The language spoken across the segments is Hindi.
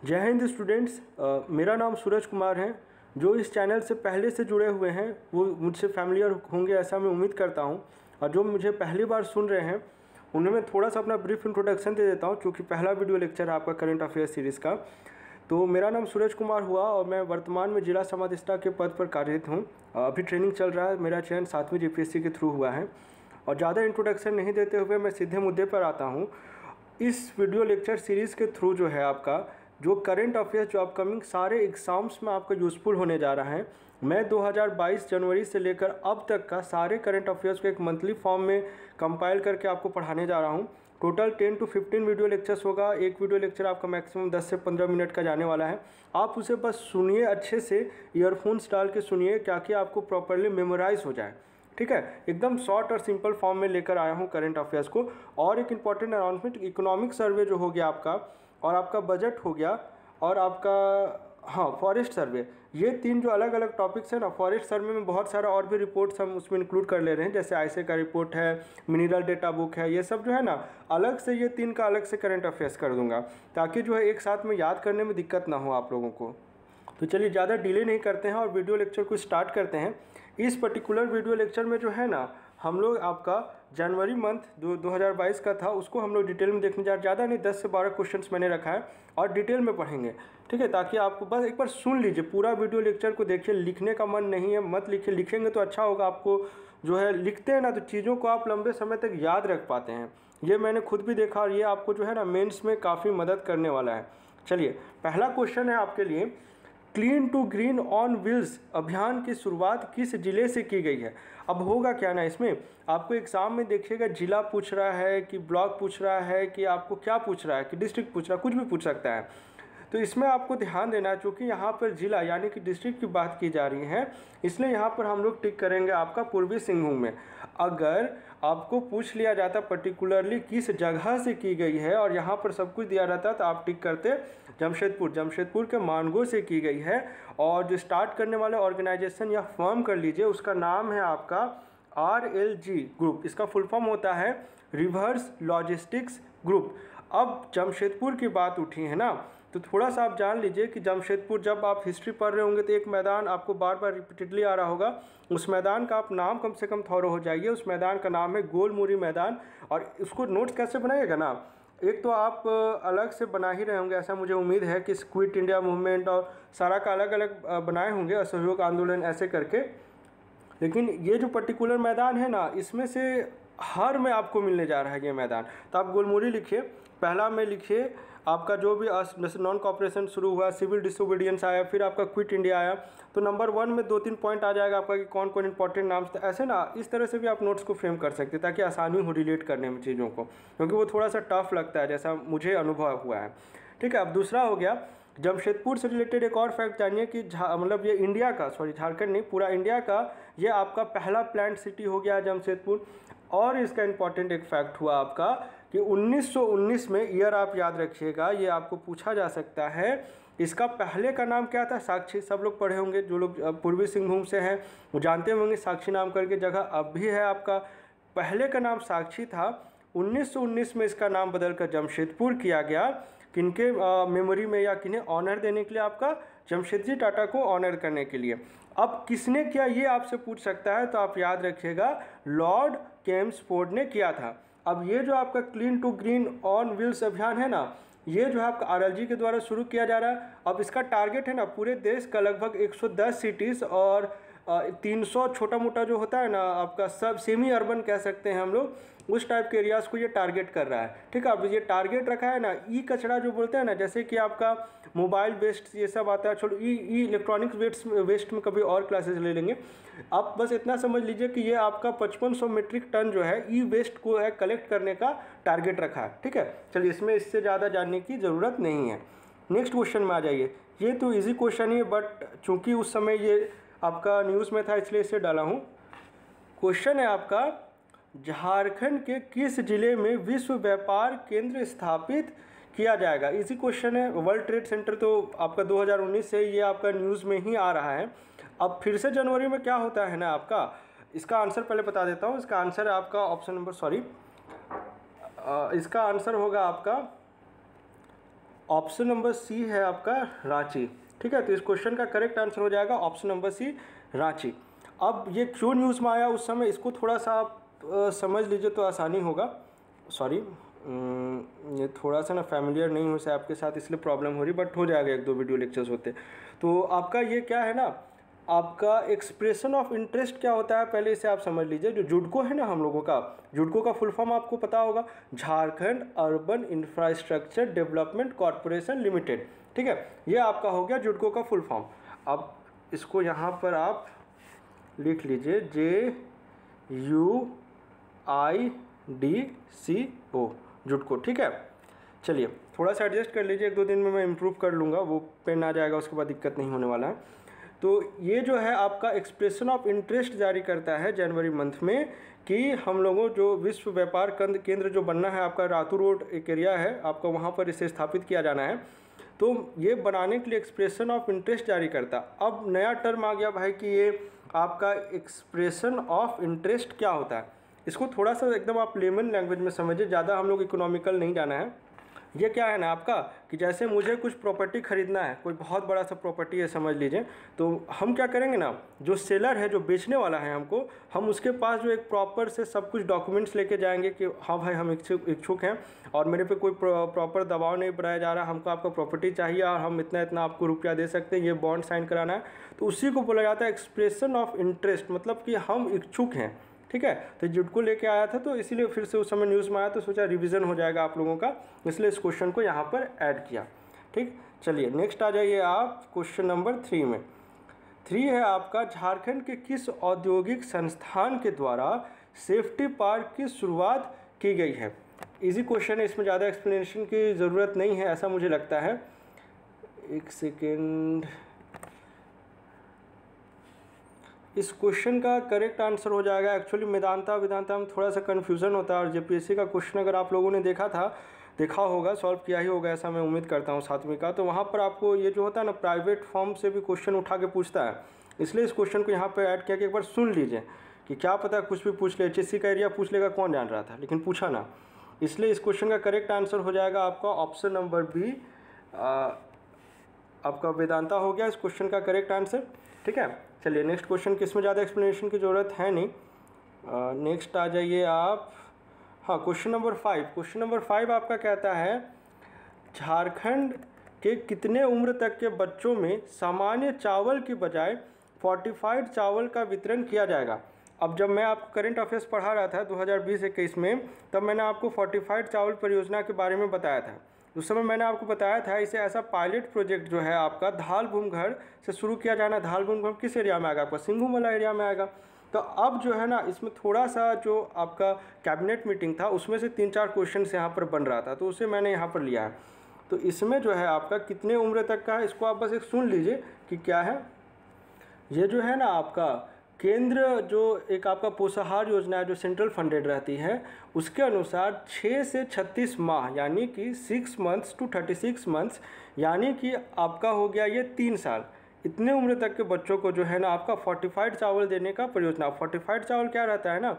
जय हिंद स्टूडेंट्स। मेरा नाम सूरज कुमार है। जो इस चैनल से पहले से जुड़े हुए हैं वो मुझसे फैमिलियर होंगे ऐसा मैं उम्मीद करता हूं, और जो मुझे पहली बार सुन रहे हैं उन्हें मैं थोड़ा सा अपना ब्रीफ इंट्रोडक्शन दे देता हूं, क्योंकि पहला वीडियो लेक्चर है आपका करंट अफेयर सीरीज़ का। तो मेरा नाम सूरज कुमार हुआ और मैं वर्तमान में जिला समादेष्टा के पद पर कार्यरत हूँ। अभी ट्रेनिंग चल रहा है। मेरा चयन 7वीं जीपीएससी के थ्रू हुआ है। और ज़्यादा इंट्रोडक्शन नहीं देते हुए मैं सीधे मुद्दे पर आता हूँ। इस वीडियो लेक्चर सीरीज़ के थ्रू जो है आपका जो करंट अफेयर्स जो अपकमिंग सारे एग्ज़ाम्स में आपका यूज़फुल होने जा रहा है, मैं 2022 जनवरी से लेकर अब तक का सारे करंट अफेयर्स को एक मंथली फॉर्म में कंपाइल करके आपको पढ़ाने जा रहा हूँ। टोटल 10 to 15 वीडियो लेक्चर्स होगा। एक वीडियो लेक्चर आपका मैक्सिमम 10 से 15 मिनट का जाने वाला है। आप उसे बस सुनिए, अच्छे से ईयरफोन्स डाल के सुनिए, ताकि आपको प्रॉपरली मेमोराइज हो जाए। ठीक है, एकदम शॉर्ट और सिंपल फॉर्म में लेकर आया हूँ करंट अफेयर्स को। और एक इम्पॉर्टेंट अनाउंसमेंट, इकोनॉमिक सर्वे जो हो गया आपका, और आपका बजट हो गया, और आपका फॉरेस्ट सर्वे, ये 3 जो अलग अलग टॉपिक्स हैं ना। फॉरेस्ट सर्वे में बहुत सारा और भी रिपोर्ट्स हम उसमें इंक्लूड कर ले रहे हैं, जैसे आईसे का रिपोर्ट है, मिनरल डेटा बुक है, ये सब जो है ना अलग से, ये 3 का अलग से करंट अफेयर्स कर दूंगा, ताकि जो है एक साथ में याद करने में दिक्कत ना हो आप लोगों को। तो चलिए ज़्यादा डिले नहीं करते हैं और वीडियो लेक्चर को स्टार्ट करते हैं। इस पर्टिकुलर वीडियो लेक्चर में जो है ना हम लोग आपका जनवरी मंथ 2022 का था, उसको हम लोग डिटेल में देखने जा रहे हैं। ज़्यादा नहीं, 10 से 12 क्वेश्चंस मैंने रखा है और डिटेल में पढ़ेंगे। ठीक है, ताकि आपको बस एक बार सुन लीजिए, पूरा वीडियो लेक्चर को देखिए। लिखने का मन नहीं है मत लिखिए, लिखेंगे तो अच्छा होगा। आपको जो है लिखते हैं ना तो चीज़ों को आप लंबे समय तक याद रख पाते हैं। ये मैंने खुद भी देखा, और ये आपको जो है ना मेंस में काफ़ी मदद करने वाला है। चलिए, पहला क्वेश्चन है आपके लिए, clean to green on wheels अभियान की शुरुआत किस जिले से की गई है। अब होगा क्या ना, इसमें आपको एग्जाम में देखिएगा जिला पूछ रहा है कि ब्लॉक पूछ रहा है कि आपको क्या पूछ रहा है, कि डिस्ट्रिक्ट पूछ रहा है, कुछ भी पूछ सकता है। तो इसमें आपको ध्यान देना है, क्योंकि यहाँ पर जिला यानी कि डिस्ट्रिक्ट की बात की जा रही है, इसलिए यहाँ पर हम लोग टिक करेंगे आपका पूर्वी सिंहभूम में। अगर आपको पूछ लिया जाता पर्टिकुलरली किस जगह से की गई है और यहाँ पर सब कुछ दिया रहता, तो आप टिक करते जमशेदपुर के मानगो से की गई है। और जो स्टार्ट करने वाले ऑर्गेनाइजेशन या फर्म कर लीजिए, उसका नाम है आपका RLG ग्रुप। इसका फुल फॉर्म होता है रिवर्स लॉजिस्टिक्स ग्रुप। अब जमशेदपुर की बात उठी है ना, तो थोड़ा सा आप जान लीजिए कि जमशेदपुर, जब आप हिस्ट्री पढ़ रहे होंगे तो एक मैदान आपको बार बार रिपीटेडली आ रहा होगा। उस मैदान का आप नाम कम से कम थॉरो हो जाइए। उस मैदान का नाम है गोलमुरी मैदान। और उसको नोट्स कैसे बनाइएगा ना, एक तो आप अलग से बना ही रहे होंगे, ऐसा मुझे उम्मीद है कि क्विट इंडिया मूवमेंट और सारा का अलग अलग बनाए होंगे, असहयोग आंदोलन ऐसे करके। लेकिन ये जो पर्टिकुलर मैदान है ना, इसमें से हर में आपको मिलने जा रहा है ये मैदान। तो आप गोलमुरी लिखिए। पहला में लिखिए आपका जो भी जैसे नॉन कॉपरेशन शुरू हुआ, सिविल डिसोबीडियंस आया, फिर आपका क्विट इंडिया आया। तो नंबर 1 में 2-3 पॉइंट आ जाएगा आपका कि कौन कौन इंपॉर्टेंट नाम था। ऐसे ना इस तरह से भी आप नोट्स को फ्रेम कर सकते हैं, ताकि आसानी हो रिलेट करने में चीज़ों को, क्योंकि वो थोड़ा सा टफ लगता है, जैसा मुझे अनुभव हुआ है। ठीक है, अब दूसरा हो गया जमशेदपुर से रिलेटेड एक और फैक्ट जानिए कि मतलब ये इंडिया का, सॉरी झारखंड नहीं, पूरा इंडिया का ये आपका पहला प्लांट सिटी हो गया जमशेदपुर। और इसका इंपॉर्टेंट एक फैक्ट हुआ आपका कि 1919 में, ईयर आप याद रखिएगा, ये आपको पूछा जा सकता है, इसका पहले का नाम क्या था। साक्षी, सब लोग पढ़े होंगे, जो लोग पूर्वी सिंहभूम से हैं वो जानते होंगे, साक्षी नाम करके जगह अब भी है आपका। पहले का नाम साक्षी था। 1919 में इसका नाम बदलकर जमशेदपुर किया गया। किनके मेमोरी में या किन्हें ऑनर देने के लिए, आपका जमशेदजी टाटा को ऑनर करने के लिए। अब किसने किया ये आपसे पूछ सकता है, तो आप याद रखिएगा लॉर्ड चेम्सफोर्ड ने किया था। अब ये जो आपका clean to green on wheels अभियान है ना, ये जो है आपका RLG के द्वारा शुरू किया जा रहा है। अब इसका टारगेट है ना पूरे देश का लगभग 110 सिटीज़ और 300 छोटा मोटा जो होता है ना आपका, सब सेमी अर्बन कह सकते हैं हम लोग, उस टाइप के एरियाज़ को ये टारगेट कर रहा है। ठीक है, अब ये टारगेट रखा है ना, ई कचरा जो बोलते हैं ना, जैसे कि आपका मोबाइल वेस्ट ये सब आता है, छोड़ो ई इलेक्ट्रॉनिक्स वेस्ट में कभी और क्लासेस ले लेंगे। आप बस इतना समझ लीजिए कि ये आपका 5500 मीट्रिक टन जो है ई वेस्ट को है कलेक्ट करने का टारगेट रखा है। ठीक है, चलिए इसमें इससे ज़्यादा जानने की ज़रूरत नहीं है। नेक्स्ट क्वेश्चन में आ जाइए। ये तो ईजी क्वेश्चन ही है, बट चूँकि उस समय ये आपका न्यूज़ में था इसलिए इसे डाला हूँ। क्वेश्चन है आपका, झारखंड के किस जिले में विश्व व्यापार केंद्र स्थापित किया जाएगा। इसी क्वेश्चन है। वर्ल्ड ट्रेड सेंटर तो आपका 2019 से ये आपका न्यूज़ में ही आ रहा है। अब फिर से जनवरी में क्या होता है ना आपका, इसका आंसर पहले बता देता हूँ। इसका आंसर है आपका ऑप्शन नंबर, इसका आंसर होगा आपका ऑप्शन नंबर सी है आपका रांची। ठीक है, तो इस क्वेश्चन का करेक्ट आंसर हो जाएगा ऑप्शन नंबर सी रांची। अब ये क्यों न्यूज़ में आया उस समय, इसको थोड़ा सा आप समझ लीजिए तो आसानी होगा। सॉरी, ये थोड़ा सा ना फैमिलियर नहीं हो से आपके साथ, इसलिए प्रॉब्लम हो रही, बट हो जाएगा, 1-2 वीडियो लेक्चर्स होते। तो आपका ये क्या है ना, आपका एक्सप्रेशन ऑफ इंटरेस्ट क्या होता है पहले इसे आप समझ लीजिए। जो जुडको है ना हम लोगों का, जुडको का फुल फॉर्म आपको पता होगा, Jharkhand urban infrastructure development corporation limited. ठीक है, ये आपका हो गया जुडको का फुल फॉर्म। अब इसको यहाँ पर आप लिख लीजिए JUIDCO, जुडको। ठीक है, चलिए थोड़ा सा एडजस्ट कर लीजिए, 1-2 दिन में मैं इम्प्रूव कर लूँगा, वो पेन आ जाएगा, उसके बाद दिक्कत नहीं होने वाला है। तो ये जो है आपका एक्सप्रेशन ऑफ इंटरेस्ट जारी करता है जनवरी मंथ में कि हम लोगों जो विश्व व्यापार केंद्र जो बनना है आपका, रातू रोड एक एरिया है आपका, वहाँ पर इसे स्थापित किया जाना है। तो ये बनाने के लिए एक्सप्रेशन ऑफ इंटरेस्ट जारी करता। अब नया टर्म आ गया भाई कि ये आपका एक्सप्रेशन ऑफ इंटरेस्ट क्या होता है, इसको थोड़ा सा एकदम आप लेमन लैंग्वेज में समझिए, ज़्यादा हम लोग इकोनॉमिकल नहीं जाना है। ये क्या है ना आपका कि जैसे मुझे कुछ प्रॉपर्टी खरीदना है, कोई बहुत बड़ा सा प्रॉपर्टी है समझ लीजिए, तो हम क्या करेंगे ना, जो सेलर है, जो बेचने वाला है हमको, हम उसके पास जो एक प्रॉपर से सब कुछ डॉक्यूमेंट्स लेके जाएंगे कि हाँ भाई हम इच्छुक हैं और मेरे पे कोई प्रॉपर दबाव नहीं बनाया जा रहा, हमको आपका प्रॉपर्टी चाहिए और हम इतना इतना आपको रुपया दे सकते हैं, ये बॉन्ड साइन कराना है। तो उसी को बोला जाता है एक्सप्रेशन ऑफ इंटरेस्ट, मतलब कि हम इच्छुक हैं। ठीक है, तो जुडको लेके आया था, तो इसीलिए फिर से उस समय न्यूज़ में आया, तो सोचा रिवीजन हो जाएगा आप लोगों का, इसलिए इस क्वेश्चन को यहाँ पर ऐड किया। ठीक, चलिए नेक्स्ट आ जाइए आप क्वेश्चन नंबर 3 में। 3 है आपका, झारखंड के किस औद्योगिक संस्थान के द्वारा सेफ्टी पार्क की शुरुआत की गई है। इजी क्वेश्चन है, इसमें ज़्यादा एक्सप्लेनेशन की ज़रूरत नहीं है, ऐसा मुझे लगता है। एक सेकेंड, इस क्वेश्चन का करेक्ट आंसर हो जाएगा, एक्चुअली वेदांता में थोड़ा सा कन्फ्यूज़न होता है, और जेपीएससी का क्वेश्चन अगर आप लोगों ने देखा होगा, सॉल्व किया ही होगा, ऐसा मैं उम्मीद करता हूँ 7वीं का, तो वहाँ पर आपको ये जो होता है ना, प्राइवेट फॉर्म से भी क्वेश्चन उठा के पूछता है, इसलिए इस क्वेश्चन को यहाँ पर ऐड किया कि एक बार सुन लीजिए कि क्या पता कुछ भी पूछ ले, HSC का एरिया पूछ लेगा, कौन जान रहा था, लेकिन पूछा ना। इसलिए इस क्वेश्चन का करेक्ट आंसर हो जाएगा आपका ऑप्शन नंबर बी, आपका वेदांता हो गया इस क्वेश्चन का करेक्ट आंसर। ठीक है, चलिए नेक्स्ट क्वेश्चन, किसमें ज़्यादा एक्सप्लेनेशन की ज़रूरत है नहीं। नेक्स्ट आ जाइए आप, हाँ क्वेश्चन नंबर 5। क्वेश्चन नंबर 5 आपका कहता है, झारखंड के कितने उम्र तक के बच्चों में सामान्य चावल की बजाय फोर्टिफाइड चावल का वितरण किया जाएगा। अब जब मैं आपको करंट अफेयर्स पढ़ा रहा था 2020-21 में, तब मैंने आपको फोर्टिफाइड चावल परियोजना के बारे में बताया था। उस समय मैंने आपको बताया था इसे ऐसा पायलट प्रोजेक्ट जो है आपका धाल भूमगढ़ से शुरू किया जाना। धाल भूमगढ़ किस एरिया में आएगा, आपका सिंघू वाला एरिया में आएगा। तो अब जो है ना, इसमें थोड़ा सा जो आपका कैबिनेट मीटिंग था उसमें से 3-4 क्वेश्चन यहाँ पर बन रहा था, तो उसे मैंने यहाँ पर लिया है। तो इसमें जो है आपका कितने उम्र तक का है, इसको आप बस एक सुन लीजिए कि क्या है। ये जो है ना आपका केंद्र जो एक आपका पोषाहार योजना है जो सेंट्रल फंडेड रहती है, उसके अनुसार 6 से 36 माह यानी कि 6 मंथ्स टू 36 मंथ्स, यानी कि आपका हो गया ये 3 साल, इतने उम्र तक के बच्चों को जो है ना आपका फोर्टिफाइड चावल देने का परियोजना। फोर्टिफाइड चावल क्या रहता है ना,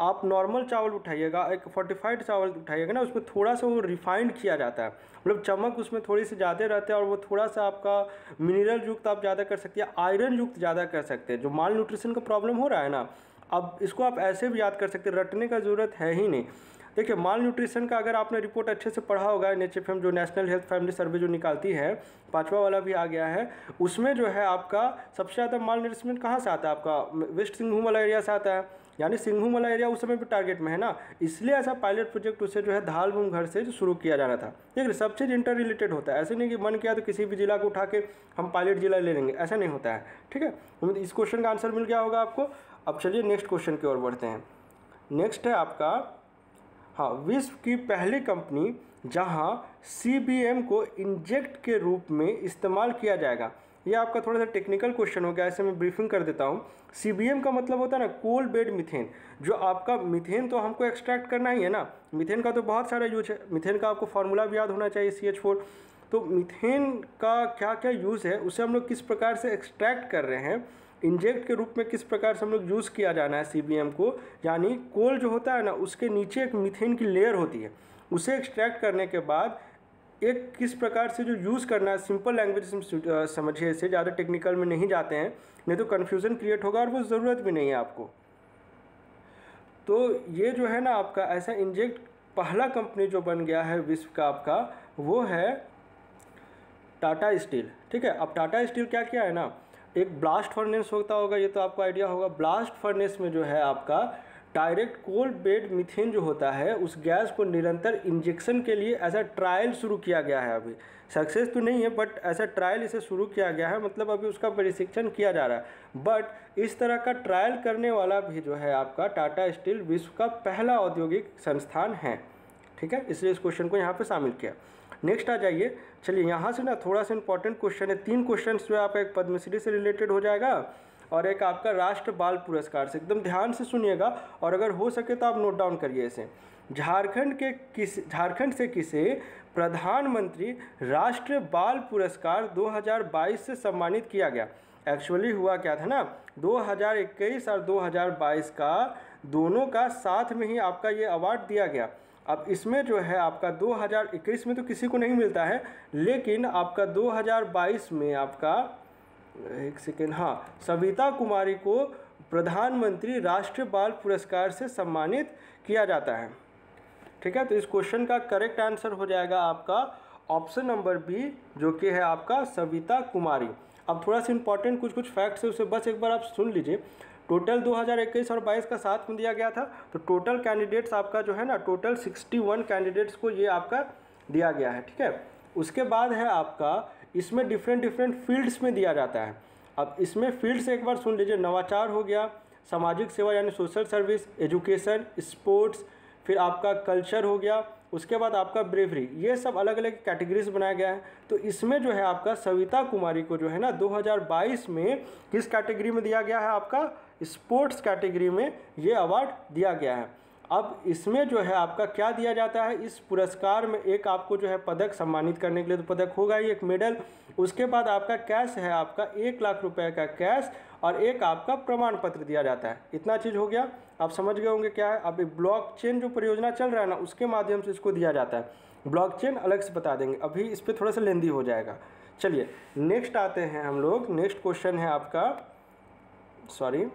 आप नॉर्मल चावल उठाइएगा, एक फोर्टिफाइड चावल उठाइएगा ना, उसमें थोड़ा सा वो रिफाइंड किया जाता है, मतलब चमक उसमें थोड़ी सी ज़्यादा रहता है, और वो थोड़ा सा आपका मिनरल युक्त आप ज़्यादा कर सकते हैं, आयरन युक्त ज़्यादा कर सकते हैं। जो माल न्यूट्रिशन का प्रॉब्लम हो रहा है ना, अब इसको आप ऐसे भी याद कर सकते हैं, रटने का ज़रूरत है ही नहीं। देखिए माल न्यूट्रिशन का अगर आपने रिपोर्ट अच्छे से पढ़ा होगा, NHFM जो नेशनल हेल्थ फैमिली सर्वे जो निकालती है, 5वां वाला भी आ गया है, उसमें जो है आपका सबसे ज़्यादा माल न्यूट्रिशन कहाँ से आता है, आपका वेस्ट सिंहभूम वाला एरिया से आता है, यानी सिंहभूम वाला एरिया उस समय भी टारगेट में है ना, इसलिए ऐसा पायलट प्रोजेक्ट उसे जो है धाल भूमगढ़ से जो शुरू किया जाना था। देखिए सब चीज़ इंटर रिलेटेड होता है, ऐसे नहीं कि मन किया तो किसी भी जिला को उठा के हम पायलट जिला ले लेंगे, ऐसा नहीं होता है। ठीक है, उम्मीद इस क्वेश्चन का आंसर मिल गया होगा आपको। अब चलिए नेक्स्ट क्वेश्चन की ओर बढ़ते हैं। नेक्स्ट है आपका, हाँ, विश्व की पहली कंपनी जहां CBM को इंजेक्ट के रूप में इस्तेमाल किया जाएगा। ये आपका थोड़ा सा टेक्निकल क्वेश्चन हो गया, ऐसे मैं ब्रीफिंग कर देता हूँ। CBM का मतलब होता है ना कोल बेड मीथेन, जो आपका मीथेन तो हमको एक्सट्रैक्ट करना ही है ना, मीथेन का तो बहुत सारा यूज है, मीथेन का आपको फार्मूला भी याद होना चाहिए CH4। तो मीथेन का क्या क्या यूज़ है, उसे हम लोग किस प्रकार से एक्सट्रैक्ट कर रहे हैं, इंजेक्ट के रूप में किस प्रकार से हम लोग यूज़ किया जाना है CBM को, यानी कोल जो होता है ना उसके नीचे एक मीथेन की लेयर होती है, उसे एक्सट्रैक्ट करने के बाद एक किस प्रकार से जो यूज़ करना है, सिंपल लैंग्वेज में समझिए इसे, ज़्यादा टेक्निकल में नहीं जाते हैं, नहीं तो कन्फ्यूज़न क्रिएट होगा और वो ज़रूरत भी नहीं है आपको। तो ये जो है ना आपका ऐसा इंजेक्ट पहला कंपनी जो बन गया है विश्व का आपका, वो है टाटा स्टील। ठीक है, अब टाटा स्टील क्या किया है ना, एक ब्लास्ट फर्नेस होता होगा, ये तो आपको आइडिया होगा। ब्लास्ट फर्नेस में जो है आपका डायरेक्ट कोल बेड मीथेन जो होता है, उस गैस को निरंतर इंजेक्शन के लिए ऐसा ट्रायल शुरू किया गया है। अभी सक्सेस तो नहीं है, बट ऐसा ट्रायल इसे शुरू किया गया है, मतलब अभी उसका परीक्षण किया जा रहा है। बट इस तरह का ट्रायल करने वाला भी जो है आपका टाटा स्टील विश्व का पहला औद्योगिक संस्थान है। ठीक है, इसलिए इस क्वेश्चन को यहाँ पे शामिल किया। नेक्स्ट आ जाइए, चलिए यहाँ से ना थोड़ा सा इंपॉर्टेंट क्वेश्चन है, 3 क्वेश्चन जो है आपका, एक पद्मश्री से रिलेटेड हो जाएगा और एक आपका राष्ट्र बाल पुरस्कार से। एकदम ध्यान से सुनिएगा और अगर हो सके तो आप नोट डाउन करिए इसे। झारखंड से किसे प्रधानमंत्री राष्ट्रीय बाल पुरस्कार 2022 से सम्मानित किया गया। एक्चुअली हुआ क्या था ना, 2021 और 2022 का दोनों का साथ में ही आपका ये अवार्ड दिया गया। अब इसमें जो है आपका 2021 में तो किसी को नहीं मिलता है, लेकिन आपका 2022 में आपका, एक सेकेंड, हाँ, सविता कुमारी को प्रधानमंत्री राष्ट्रीय बाल पुरस्कार से सम्मानित किया जाता है। ठीक है, तो इस क्वेश्चन का करेक्ट आंसर हो जाएगा आपका ऑप्शन नंबर बी, जो कि है आपका सविता कुमारी। अब थोड़ा सा इंपॉर्टेंट कुछ फैक्ट्स है, उसे बस एक बार आप सुन लीजिए। टोटल 2021 और 22 का साथ में दिया गया था, तो टोटल कैंडिडेट्स आपका जो है ना, टोटल 61 कैंडिडेट्स को ये आपका दिया गया है। ठीक है, उसके बाद है आपका इसमें डिफरेंट फील्ड्स में दिया जाता है। अब इसमें फील्ड से एक बार सुन लीजिए, नवाचार हो गया, सामाजिक सेवा यानी सोशल सर्विस, एजुकेशन, स्पोर्ट्स, फिर आपका कल्चर हो गया, उसके बाद आपका ब्रेवरी, ये सब अलग अलग कैटेगरीज बनाया गया है। तो इसमें जो है आपका सविता कुमारी को जो है ना 2022 में किस कैटेगरी में दिया गया है, आपका स्पोर्ट्स कैटेगरी में ये अवार्ड दिया गया है। अब इसमें जो है आपका क्या दिया जाता है, इस पुरस्कार में एक आपको जो है पदक सम्मानित करने के लिए, तो पदक होगा ही, एक मेडल, उसके बाद आपका कैश है आपका 1 लाख रुपए का कैश और एक आपका प्रमाण पत्र दिया जाता है। इतना चीज़ हो गया, आप समझ गए होंगे क्या है। अब ब्लॉकचेन जो परियोजना चल रहा है ना, उसके माध्यम से इसको दिया जाता है। ब्लॉकचेन अलग से बता देंगे, अभी इस पर थोड़ा सा लेंदी हो जाएगा। चलिए नेक्स्ट आते हैं हम लोग, नेक्स्ट क्वेश्चन है आपका, सॉरी,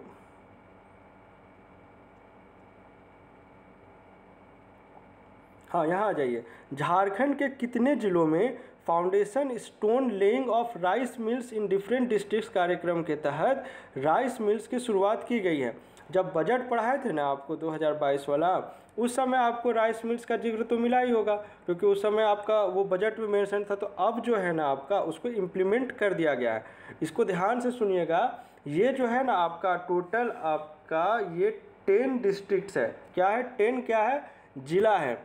हाँ यहाँ आ जाइए। झारखंड के कितने जिलों में foundation stone laying of rice mills in different districts कार्यक्रम के तहत राइस मिल्स की शुरुआत की गई है। जब बजट पढ़ाए थे ना आपको 2022 वाला, उस समय आपको राइस मिल्स का जिक्र तो मिला ही होगा, क्योंकि उस समय आपका वो बजट में मेंशन था। तो अब जो है ना आपका उसको इम्प्लीमेंट कर दिया गया है। इसको ध्यान से सुनिएगा, ये जो है ना आपका टोटल आपका ये 10 डिस्ट्रिक्ट्स है। क्या है, 10 क्या है, जिला है,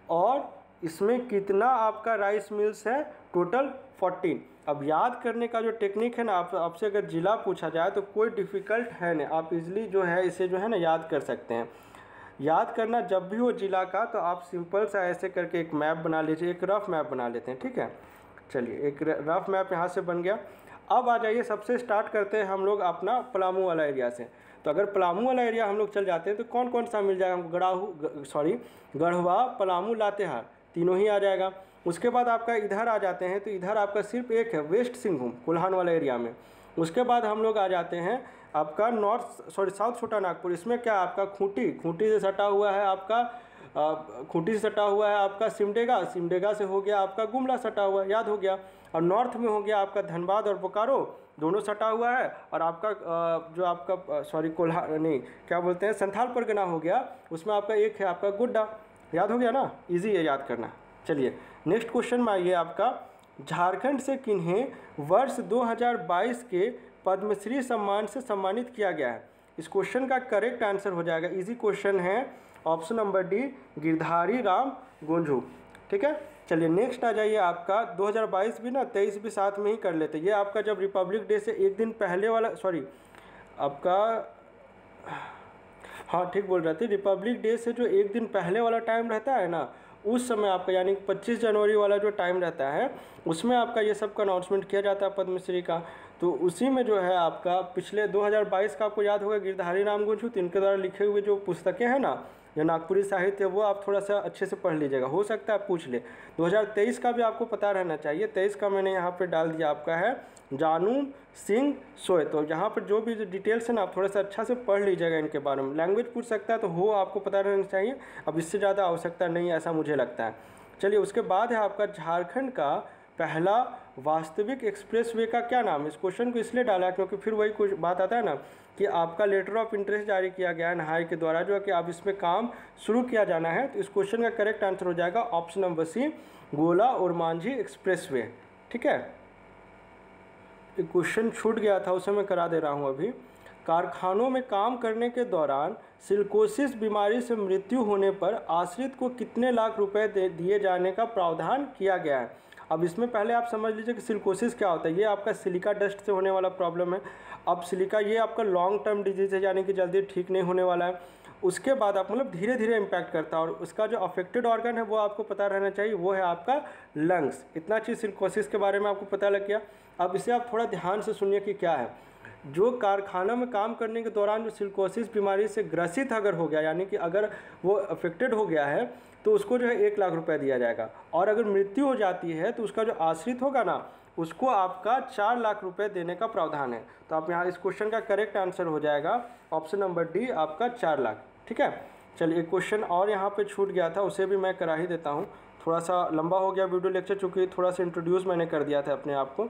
और इसमें कितना आपका राइस मिल्स है, टोटल 14। अब याद करने का जो टेक्निक है ना, आपसे अगर ज़िला पूछा जाए तो कोई डिफ़िकल्ट है नहीं, आप इजीली जो है इसे जो है ना याद कर सकते हैं। याद करना जब भी हो ज़िला का, तो आप सिंपल सा ऐसे करके एक मैप बना लीजिए, एक रफ मैप बना लेते हैं। ठीक है, चलिए एक रफ मैप यहाँ से बन गया। अब आ जाइए, सबसे स्टार्ट करते हैं हम लोग अपना पलामू वाला एरिया से। तो अगर पलामू वाला एरिया हम लोग चल जाते हैं तो कौन कौन सा मिल जाएगा हमको, गढ़वा, पलामू, लातेहार, तीनों ही आ जाएगा। उसके बाद आपका इधर आ जाते हैं, तो इधर आपका सिर्फ एक है, वेस्ट सिंहभूम, कोल्हान वाला एरिया में। उसके बाद हम लोग आ जाते हैं आपका साउथ छोटा नागपुर। इसमें क्या आपका खूंटी से सटा हुआ है आपका, खूंटी से सटा हुआ है आपका सिमडेगा से हो गया आपका गुमला सटा हुआ है, याद हो गया। और नॉर्थ में हो गया आपका धनबाद और बोकारो, दोनों सटा हुआ है। और आपका जो आपका कोल्हा नहीं क्या बोलते हैं, संथाल परगना हो गया, उसमें आपका एक है आपका गुड्डा, याद हो गया ना, इजी है याद करना। चलिए नेक्स्ट क्वेश्चन में आइए आपका, झारखंड से किन्हें वर्ष 2022 के पद्मश्री सम्मान से सम्मानित किया गया है। इस क्वेश्चन का करेक्ट आंसर हो जाएगा, इजी क्वेश्चन है, option number D, Girdhari Ram Gonjhu. ठीक है, चलिए नेक्स्ट आ जाइए आपका 2022 भी ना 23 भी साथ में ही कर लेते। ये आपका जब रिपब्लिक डे से एक दिन पहले वाला, आपका, हाँ ठीक बोल रहे थे, रिपब्लिक डे से जो एक दिन पहले वाला टाइम रहता है ना, उस समय आपका यानी 25 जनवरी वाला जो टाइम रहता है, उसमें आपका ये सब का अनाउंसमेंट किया जाता है पद्मश्री का। तो उसी में जो है आपका पिछले 2022 का आपको याद होगा, गिरधारी राम गोंझू, इनके द्वारा लिखे हुए जो पुस्तकें हैं ना, या नागपुरी साहित्य, वो आप थोड़ा सा अच्छे से पढ़ लीजिएगा, हो सकता है आप पूछ ले। 2023 का भी आपको पता रहना चाहिए। 23 का मैंने यहाँ पे डाल दिया, आपका है जानू सिंह सोय। तो यहाँ पर जो भी डिटेल्स है ना, आप थोड़ा सा अच्छा से पढ़ लीजिएगा इनके बारे में। लैंग्वेज पूछ सकता है तो हो आपको पता रहना चाहिए, अब इससे ज़्यादा आवश्यकता नहीं है, ऐसा मुझे लगता है। चलिए, उसके बाद है आपका झारखंड का पहला वास्तविक एक्सप्रेसवे का क्या नाम है। इस क्वेश्चन को इसलिए डाला क्योंकि फिर वही कुछ बात आता है ना कि आपका लेटर ऑफ इंटरेस्ट जारी किया गया है NHAI के द्वारा, जो है कि आप इसमें काम शुरू किया जाना है। तो इस क्वेश्चन का करेक्ट आंसर हो जाएगा ऑप्शन नंबर सी, गोला और मांझी एक्सप्रेसवे। ठीक है, एक क्वेश्चन छूट गया था, उसे मैं करा दे रहा हूँ अभी। कारखानों में काम करने के दौरान सिलिकोसिस बीमारी से मृत्यु होने पर आश्रित को कितने लाख रुपए दिए जाने का प्रावधान किया गया है। अब इसमें पहले आप समझ लीजिए कि सिलिकोसिस क्या होता है। ये आपका सिलिका डस्ट से होने वाला प्रॉब्लम है। अब सिलिका ये आपका लॉन्ग टर्म डिजीज़ है, यानी कि जल्दी ठीक नहीं होने वाला है। उसके बाद आप मतलब धीरे धीरे इम्पैक्ट करता है, और उसका जो अफेक्टेड ऑर्गन है वो आपको पता रहना चाहिए, वो है आपका लंग्स। इतना चीज़ सिलिकोसिस के बारे में आपको पता लग गया। अब इसे आप थोड़ा ध्यान से सुनिए कि क्या है। जो कारखाना में काम करने के दौरान जो सिलिकोसिस बीमारी से ग्रसित अगर हो गया, यानी कि अगर वो अफेक्टेड हो गया है, तो उसको जो है 1 लाख रुपए दिया जाएगा। और अगर मृत्यु हो जाती है तो उसका जो आश्रित होगा ना, उसको आपका 4 लाख रुपए देने का प्रावधान है। तो आप यहाँ इस क्वेश्चन का करेक्ट आंसर हो जाएगा ऑप्शन नंबर डी, आपका 4 लाख। ठीक है, चलिए एक क्वेश्चन और यहाँ पे छूट गया था, उसे भी मैं करा ही देता हूँ। थोड़ा सा लंबा हो गया वीडियो लेक्चर, चूँकि थोड़ा सा इंट्रोड्यूस मैंने कर दिया था अपने आप को।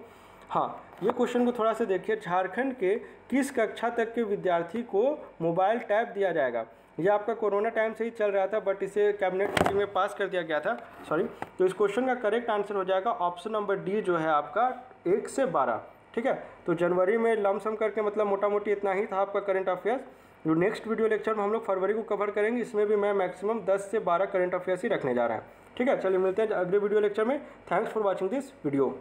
हाँ, ये क्वेश्चन को थोड़ा सा देखिए। झारखंड के किस कक्षा तक के विद्यार्थी को मोबाइल टैब दिया जाएगा। ये आपका कोरोना टाइम से ही चल रहा था, बट इसे कैबिनेट मीटिंग में पास कर दिया गया था, सॉरी। तो इस क्वेश्चन का करेक्ट आंसर हो जाएगा ऑप्शन नंबर डी, जो है आपका 1 से 12। ठीक है, तो जनवरी में लमसम करके मतलब मोटा मोटी इतना ही था आपका करंट अफेयर्स। जो नेक्स्ट वीडियो लेक्चर में हम लोग फरवरी को कवर करेंगे, इसमें भी मैं मैक्सिमम 10 से 12 करंट अफेयर्स ही रखने जा रहा है। ठीक है, चलिए मिलते हैं अगले वीडियो लेक्चर में। Thanks for watching this video.